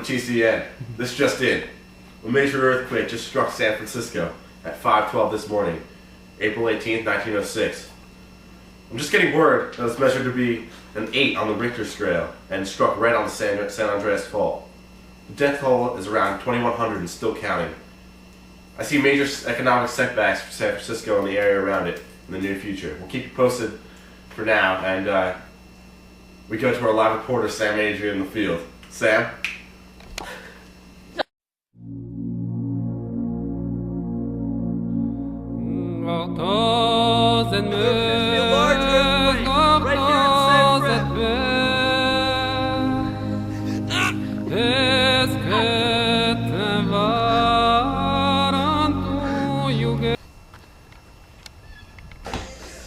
Welcome to TCN. This just in. A major earthquake just struck San Francisco at 5:12 this morning, April 18th, 1906. I'm just getting word that it's measured to be an 8 on the Richter scale and struck right on the San Andreas Fault. The death toll is around 2,100 and still counting. I see major economic setbacks for San Francisco and the area around it in the near future. We'll keep you posted for now, and we go to our live reporter, Sam Adrian, in the field. Sam?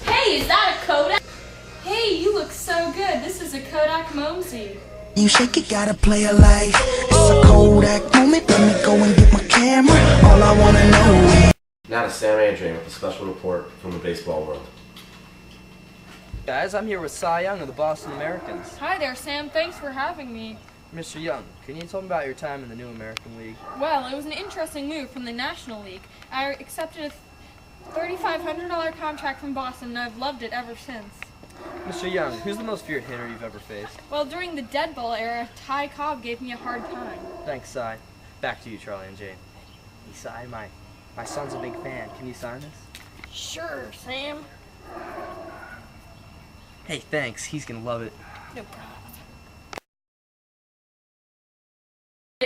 Hey, is that a Kodak? Hey, you look so good. This is a Kodak Mosey. You shake it, gotta play a life. It's a Kodak moment. Let me go and get my camera. All I wanna know is. Now to Sam Adrian with a special report from the baseball world. Guys, I'm here with Cy Young of the Boston Americans. Hi there, Sam. Thanks for having me. Mr. Young, can you tell me about your time in the New American League? Well, it was an interesting move from the National League. I accepted a $3,500 contract from Boston, and I've loved it ever since. Mr. Young, who's the most feared hitter you've ever faced? Well, during the dead ball era, Ty Cobb gave me a hard time. Thanks, Cy. Back to you, Charlie and Jane. Hey, Cy, my son's a big fan. Can you sign this? Sure, Sam. Hey, thanks. He's gonna love it. No problem.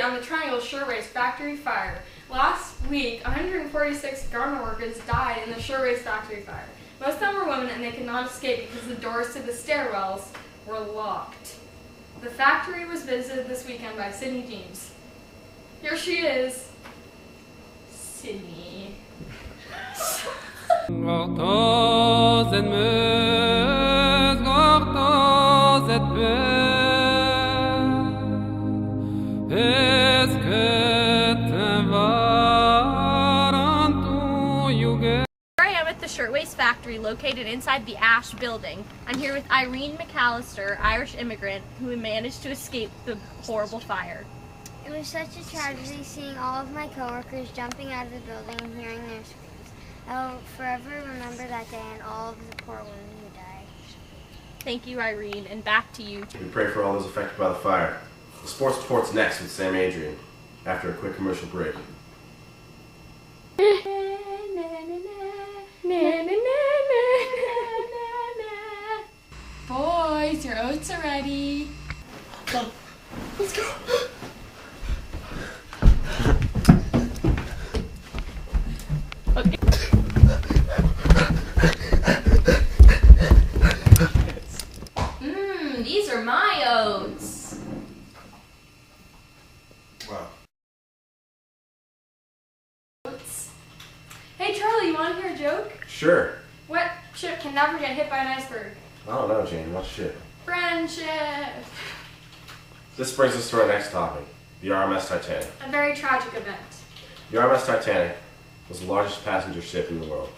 On the Triangle Sure Race factory fire. Last week, 146 garment workers died in the Sure Race factory fire. Most of them were women, and they could not escape because the doors to the stairwells were locked. The factory was visited this weekend by Sydney James. Here she is. Sydney. Shirtwaist factory located inside the Ash building. I'm here with Irene McAllister, Irish immigrant who managed to escape the horrible fire. It was such a tragedy seeing all of my coworkers jumping out of the building and hearing their screams. I will forever remember that day and all of the poor women who died. Thank you, Irene, and back to you. We pray for all those affected by the fire. The sports report's next with Sam Adrian after a quick commercial break. Boys, your oats are ready. Go. Let's go. Okay. These are my oats. Wow. Hey Charlie, you want to hear a joke? Sure. What ship can never get hit by an iceberg? I don't know, Jane. What shit? Friendship. This brings us to our next topic, the RMS Titanic. A very tragic event. The RMS Titanic was the largest passenger ship in the world.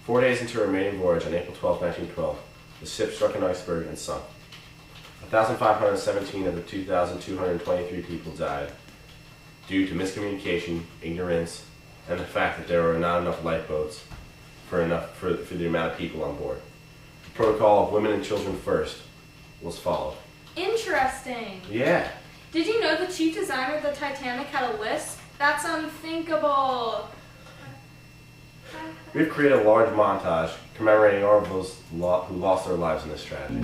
4 days into her maiden voyage on April 12, 1912, the ship struck an iceberg and sunk. 1,517 of the 2,223 people died due to miscommunication, ignorance, and the fact that there were not enough lifeboats for the amount of people on board. The protocol of women and children first was followed. Interesting. Yeah. Did you know the chief designer of the Titanic had a lisp? That's unthinkable. We've created a large montage commemorating all of those who lost their lives in this tragedy.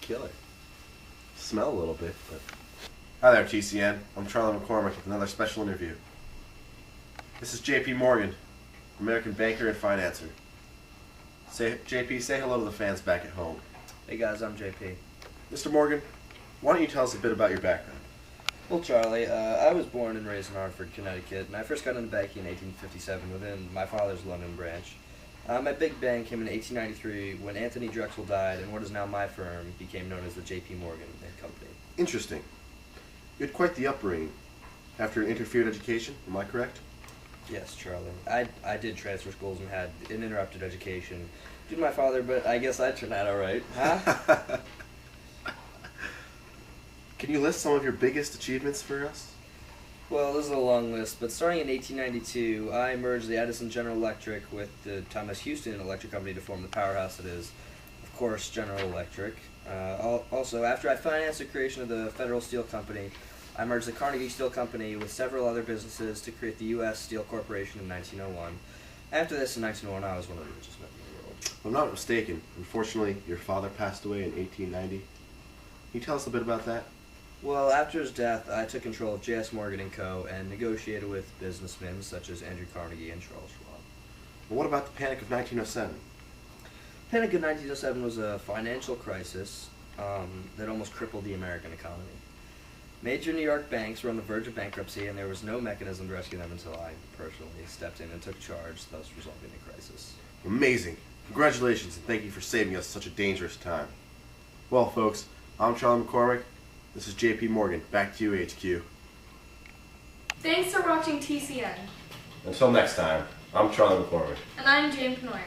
Killer. Smell a little bit, but... Hi there, TCN. I'm Charlie McCormick with another special interview. This is JP Morgan, American banker and financer. JP, say hello to the fans back at home. Hey guys, I'm JP. Mr. Morgan, why don't you tell us a bit about your background? Well, Charlie, I was born and raised in Hartford, Connecticut, and I first got into banking in 1857 within my father's London branch. My big bang came in 1893 when Anthony Drexel died and what is now my firm became known as the J.P. Morgan and Company. Interesting. You had quite the upbringing. After an interfered education, am I correct? Yes, Charlie. I did transfer schools and had an interrupted education due to my father, but I guess I turned out alright. Huh? Can you list some of your biggest achievements for us? Well, this is a long list, but starting in 1892, I merged the Edison General Electric with the Thomas Houston Electric Company to form the powerhouse that is, of course, General Electric. Also, after I financed the creation of the Federal Steel Company, I merged the Carnegie Steel Company with several other businesses to create the U.S. Steel Corporation in 1901. After this, in 1901, I was one of the richest men in the world. If I'm not mistaken, unfortunately, your father passed away in 1890. Can you tell us a bit about that? Well, after his death, I took control of J.S. Morgan & Co. and negotiated with businessmen such as Andrew Carnegie and Charles Schwab. Well, what about the Panic of 1907? Panic of 1907 was a financial crisis that almost crippled the American economy. Major New York banks were on the verge of bankruptcy, and there was no mechanism to rescue them until I personally stepped in and took charge, thus resolving the crisis. Amazing. Congratulations, and thank you for saving us such a dangerous time. Well, folks, I'm Charlie McCormick. This is J.P. Morgan. Back to you, HQ. Thanks for watching TCN. Until next time, I'm Charlie McCormick. And I'm Jane Penoyer.